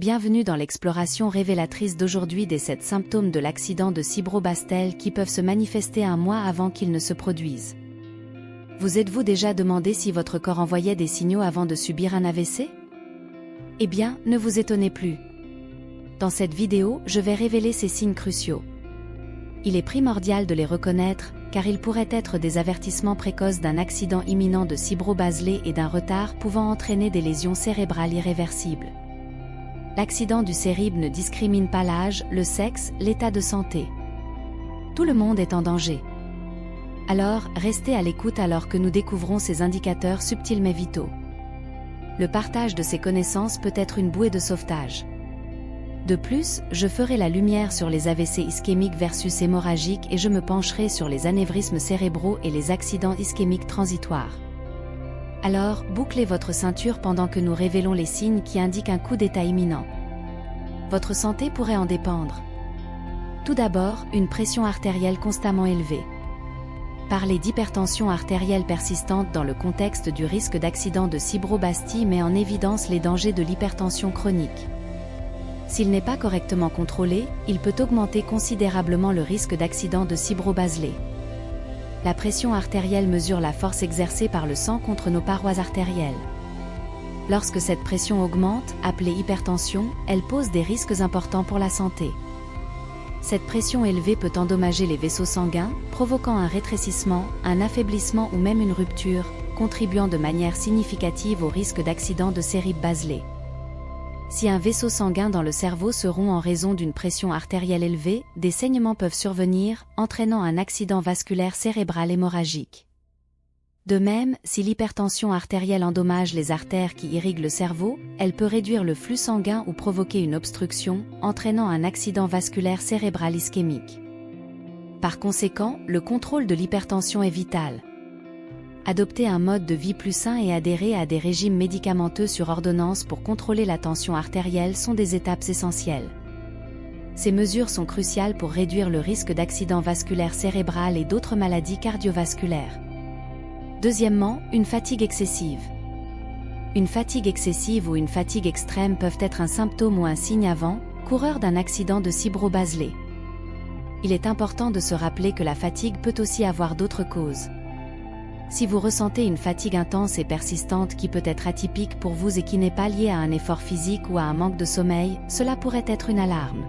bienvenue dans l'exploration révélatrice d'aujourd'hui des 7 symptômes de l'accident de Cibrobastel qui peuvent se manifester un mois avant qu'ils ne se produisent. Vous êtes-vous déjà demandé si votre corps envoyait des signaux avant de subir un AVC? Eh bien, ne vous étonnez plus. Dans cette vidéo, je vais révéler ces signes cruciaux. Il est primordial de les reconnaître, car ils pourraient être des avertissements précoces d'un accident imminent de Cibrobastel et d'un retard pouvant entraîner des lésions cérébrales irréversibles. L'accident du cérébro ne discrimine pas l'âge, le sexe, l'état de santé. Tout le monde est en danger. Alors, restez à l'écoute alors que nous découvrons ces indicateurs subtils mais vitaux. Le partage de ces connaissances peut être une bouée de sauvetage. De plus, je ferai la lumière sur les AVC ischémiques versus hémorragiques et je me pencherai sur les anévrismes cérébraux et les accidents ischémiques transitoires. Alors, bouclez votre ceinture pendant que nous révélons les signes qui indiquent un coup d'état imminent. Votre santé pourrait en dépendre. Tout d'abord, une pression artérielle constamment élevée. Parler d'hypertension artérielle persistante dans le contexte du risque d'accident de Cibrobastel met en évidence les dangers de l'hypertension chronique. S'il n'est pas correctement contrôlé, il peut augmenter considérablement le risque d'accident de Cibrobastel. La pression artérielle mesure la force exercée par le sang contre nos parois artérielles. Lorsque cette pression augmente, appelée hypertension, elle pose des risques importants pour la santé. Cette pression élevée peut endommager les vaisseaux sanguins, provoquant un rétrécissement, un affaiblissement ou même une rupture, contribuant de manière significative au risque d'accident de Cibrobastel. Si un vaisseau sanguin dans le cerveau se rompt en raison d'une pression artérielle élevée, des saignements peuvent survenir, entraînant un accident vasculaire cérébral hémorragique. De même, si l'hypertension artérielle endommage les artères qui irriguent le cerveau, elle peut réduire le flux sanguin ou provoquer une obstruction, entraînant un accident vasculaire cérébral ischémique. Par conséquent, le contrôle de l'hypertension est vital. Adopter un mode de vie plus sain et adhérer à des régimes médicamenteux sur ordonnance pour contrôler la tension artérielle sont des étapes essentielles. Ces mesures sont cruciales pour réduire le risque d'accident vasculaire cérébral et d'autres maladies cardiovasculaires. Deuxièmement, une fatigue excessive. Une fatigue excessive ou une fatigue extrême peuvent être un symptôme ou un signe avant-coureur d'un accident de Cibrobastel. Il est important de se rappeler que la fatigue peut aussi avoir d'autres causes. Si vous ressentez une fatigue intense et persistante qui peut être atypique pour vous et qui n'est pas liée à un effort physique ou à un manque de sommeil, cela pourrait être une alarme.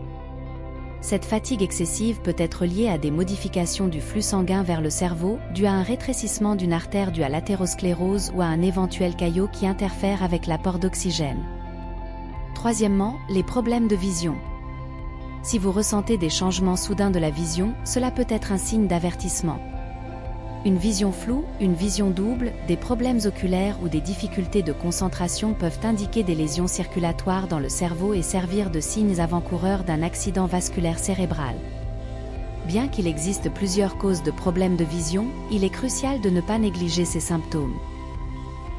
Cette fatigue excessive peut être liée à des modifications du flux sanguin vers le cerveau, dû à un rétrécissement d'une artère due à l'athérosclérose ou à un éventuel caillot qui interfère avec l'apport d'oxygène. Troisièmement, les problèmes de vision. Si vous ressentez des changements soudains de la vision, cela peut être un signe d'avertissement. Une vision floue, une vision double, des problèmes oculaires ou des difficultés de concentration peuvent indiquer des lésions circulatoires dans le cerveau et servir de signes avant-coureurs d'un accident vasculaire cérébral. Bien qu'il existe plusieurs causes de problèmes de vision, il est crucial de ne pas négliger ces symptômes.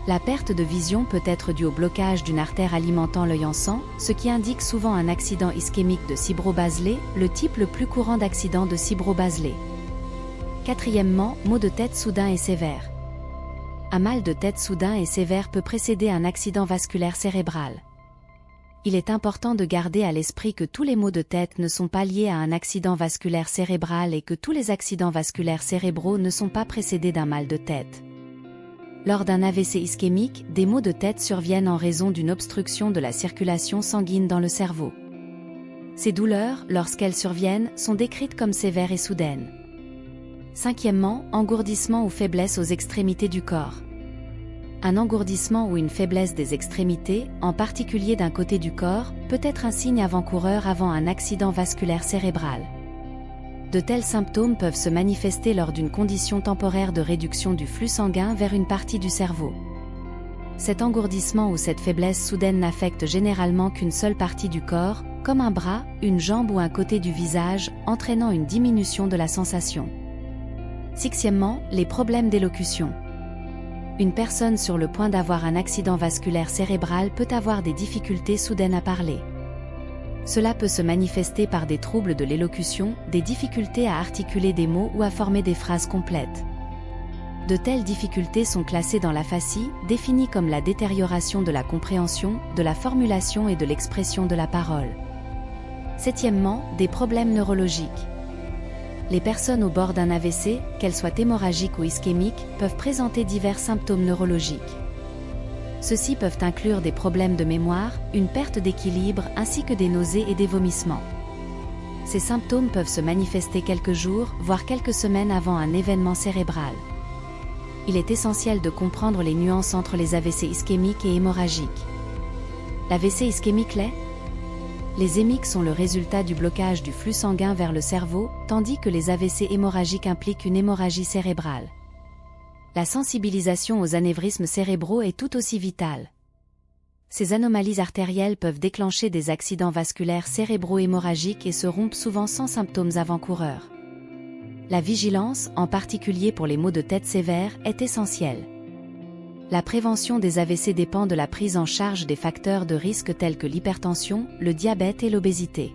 La perte de vision peut être due au blocage d'une artère alimentant l'œil en sang, ce qui indique souvent un accident ischémique de Cibrobastel, le type le plus courant d'accident de Cibrobastel. Quatrièmement, maux de tête soudain et sévère. Un mal de tête soudain et sévère peut précéder un accident vasculaire cérébral. Il est important de garder à l'esprit que tous les maux de tête ne sont pas liés à un accident vasculaire cérébral et que tous les accidents vasculaires cérébraux ne sont pas précédés d'un mal de tête. Lors d'un AVC ischémique, des maux de tête surviennent en raison d'une obstruction de la circulation sanguine dans le cerveau. Ces douleurs, lorsqu'elles surviennent, sont décrites comme sévères et soudaines. Cinquièmement, engourdissement ou faiblesse aux extrémités du corps. Un engourdissement ou une faiblesse des extrémités, en particulier d'un côté du corps, peut être un signe avant-coureur avant un accident vasculaire cérébral. De tels symptômes peuvent se manifester lors d'une condition temporaire de réduction du flux sanguin vers une partie du cerveau. Cet engourdissement ou cette faiblesse soudaine n'affecte généralement qu'une seule partie du corps, comme un bras, une jambe ou un côté du visage, entraînant une diminution de la sensation. Sixièmement, les problèmes d'élocution. Une personne sur le point d'avoir un accident vasculaire cérébral peut avoir des difficultés soudaines à parler. Cela peut se manifester par des troubles de l'élocution, des difficultés à articuler des mots ou à former des phrases complètes. De telles difficultés sont classées dans l'aphasie, définie comme la détérioration de la compréhension, de la formulation et de l'expression de la parole. Septièmement, des problèmes neurologiques. Les personnes au bord d'un AVC, qu'elles soient hémorragiques ou ischémiques, peuvent présenter divers symptômes neurologiques. Ceux-ci peuvent inclure des problèmes de mémoire, une perte d'équilibre ainsi que des nausées et des vomissements. Ces symptômes peuvent se manifester quelques jours, voire quelques semaines avant un événement cérébral. Il est essentiel de comprendre les nuances entre les AVC ischémiques et hémorragiques. L'AVC ischémique l'est ? Les hémiques sont le résultat du blocage du flux sanguin vers le cerveau, tandis que les AVC hémorragiques impliquent une hémorragie cérébrale. La sensibilisation aux anévrismes cérébraux est tout aussi vitale. Ces anomalies artérielles peuvent déclencher des accidents vasculaires cérébro-hémorragiques et se rompent souvent sans symptômes avant-coureurs. La vigilance, en particulier pour les maux de tête sévères, est essentielle. La prévention des AVC dépend de la prise en charge des facteurs de risque tels que l'hypertension, le diabète et l'obésité.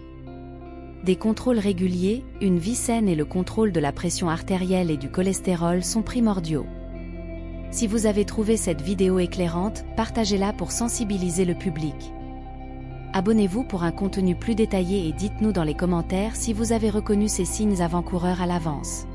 Des contrôles réguliers, une vie saine et le contrôle de la pression artérielle et du cholestérol sont primordiaux. Si vous avez trouvé cette vidéo éclairante, partagez-la pour sensibiliser le public. Abonnez-vous pour un contenu plus détaillé et dites-nous dans les commentaires si vous avez reconnu ces signes avant-coureurs à l'avance.